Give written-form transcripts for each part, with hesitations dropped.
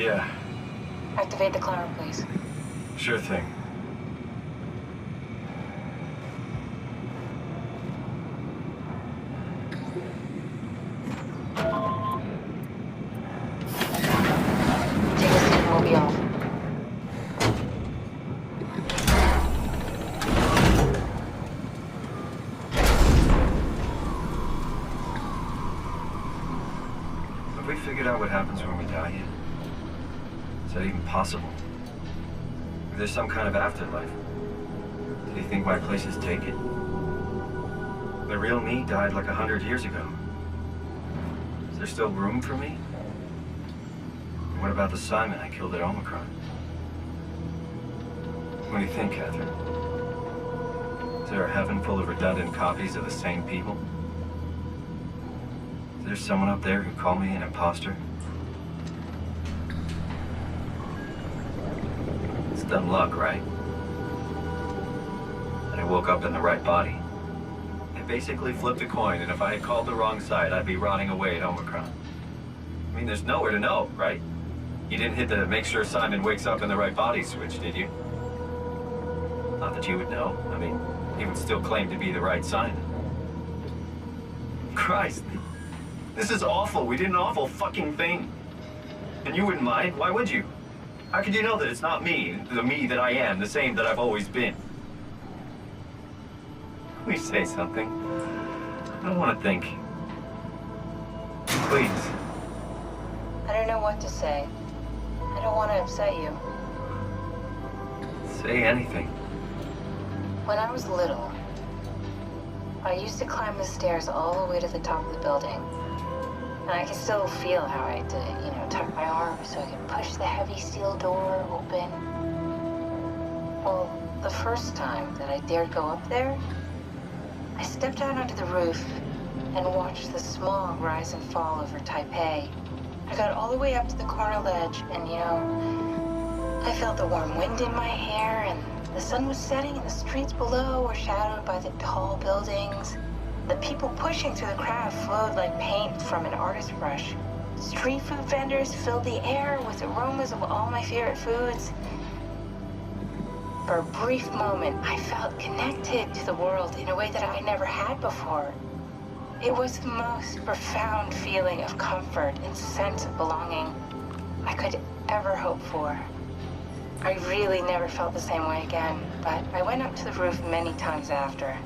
Yeah, Activate the climber, please. sure thing. Take a seat and we'll be off. Have we figured out what happens when we die yet? Is that even possible? If there's some kind of afterlife, do you think my place is taken? The real me died like 100 years ago. Is there still room for me? What about the Simon I killed at Omicron? What do you think, Catherine? Is there a heaven full of redundant copies of the same people? Is there someone up there who called me an imposter? It's dumb luck, right? And I woke up in the right body. I basically flipped a coin, and if I had called the wrong side, I'd be rotting away at Omicron. I mean, there's nowhere to know, right? You didn't hit the make sure Simon wakes up in the right body switch, did you? Not that you would know. I mean, he would still claim to be the right Simon. Christ. This is awful. We did an awful fucking thing. And you wouldn't mind? Why would you? How could you know that it's not me, the me that I am, the same that I've always been? Please say something. I don't want to think. Please. I don't know what to say. I don't want to upset you. Say anything. When I was little, I used to climb the stairs all the way to the top of the building. And I can still feel how I had to, tuck my arm so I could push the heavy steel door open. Well, the first time that I dared go up there, I stepped out onto the roof and watched the smog rise and fall over Taipei. I got all the way up to the corner ledge and, I felt the warm wind in my hair and the sun was setting and the streets below were shadowed by the tall buildings. The people pushing through the crowd flowed like paint from an artist's brush. Street food vendors filled the air with aromas of all my favorite foods. For a brief moment, I felt connected to the world in a way that I never had before. It was the most profound feeling of comfort and sense of belonging I could ever hope for. I really never felt the same way again, but I went up to the roof many times after.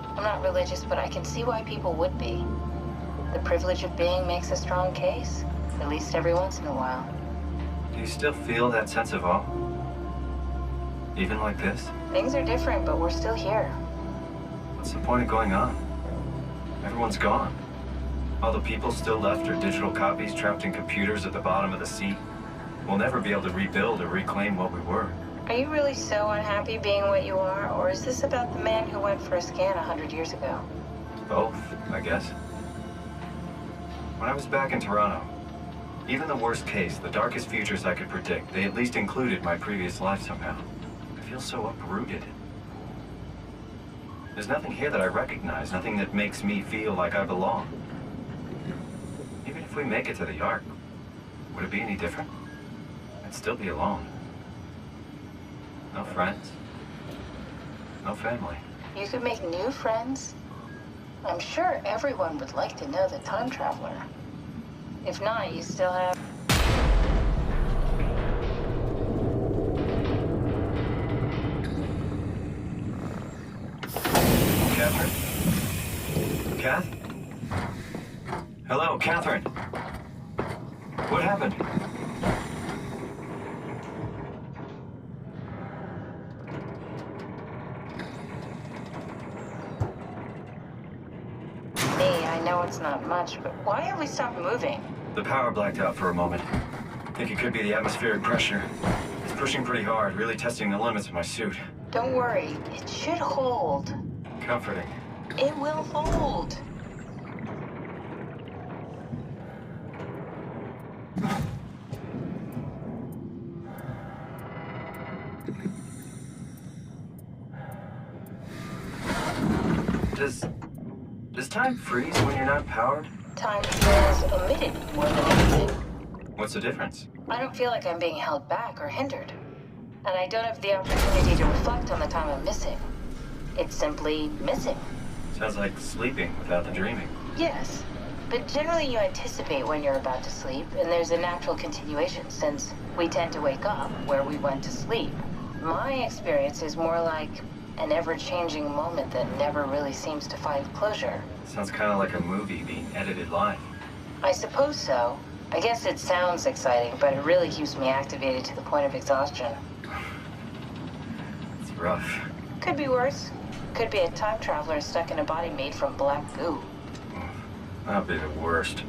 I'm not religious, but I can see why people would be. The privilege of being makes a strong case, at least every once in a while. Do you still feel that sense of awe? Even like this? Things are different, but we're still here. What's the point of going on? Everyone's gone. All the people still left are digital copies trapped in computers at the bottom of the sea. We'll never be able to rebuild or reclaim what we were. Are you really so unhappy being what you are, or is this about the man who went for a scan 100 years ago? Both, I guess. When I was back in Toronto, even the worst case, the darkest futures I could predict, they at least included my previous life somehow. I feel so uprooted. There's nothing here that I recognize, nothing that makes me feel like I belong. Even if we make it to the Ark, would it be any different? I'd still be alone. No friends. No family. You could make new friends. I'm sure everyone would like to know the time traveler. If not, you still have... Catherine? Kath? Hello, Catherine. What happened? I know it's not much, but why have we stopped moving? The power blacked out for a moment. Think it could be the atmospheric pressure. It's pushing pretty hard, really testing the limits of my suit. Don't worry, it should hold. Comforting. It will hold. Does time freeze when you're not powered? Time feels omitted more than anything. What's the difference? I don't feel like I'm being held back or hindered. And I don't have the opportunity to reflect on the time I'm missing. It's simply missing. Sounds like sleeping without the dreaming. Yes, but generally you anticipate when you're about to sleep, and there's a natural continuation since we tend to wake up where we went to sleep. My experience is more like an ever-changing moment that never really seems to find closure. Sounds kind of like a movie being edited live. I suppose so. I guess it sounds exciting, but it really keeps me activated to the point of exhaustion. It's rough. Could be worse. Could be a time traveler stuck in a body made from black goo. That'd be the worst.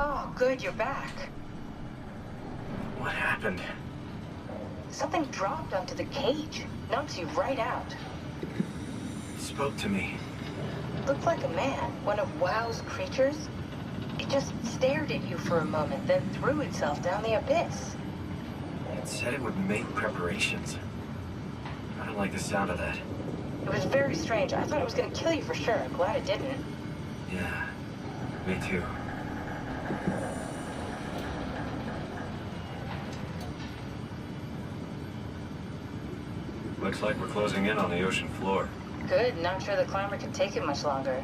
Oh, good, you're back. What happened? Something dropped onto the cage. Knocks you right out. It spoke to me. Looked like a man, one of WoW's creatures. It just stared at you for a moment, then threw itself down the abyss. It said it would make preparations. I don't like the sound of that. It was very strange. I thought it was gonna kill you for sure. I'm glad it didn't. Yeah, me too. Looks like we're closing in on the ocean floor. Good, not sure the climber can take it much longer.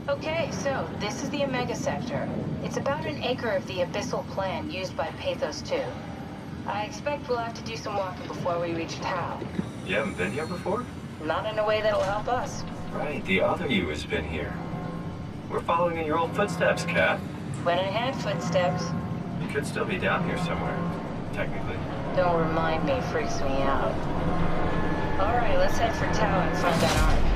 Okay, so this is the Omega Sector. It's about an acre of the abyssal plan used by Pathos 2. I expect we'll have to do some walking before we reach Tau. You haven't been here before? Not in a way that'll help us. Right, the other you has been here. We're following in your old footsteps, Kat. When I had footsteps. You could still be down here somewhere, technically. Don't remind me, freaks me out. Alright, let's head for Tau and find that ark.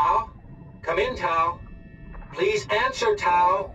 Tao? Come in, Tao. Please answer, Tao.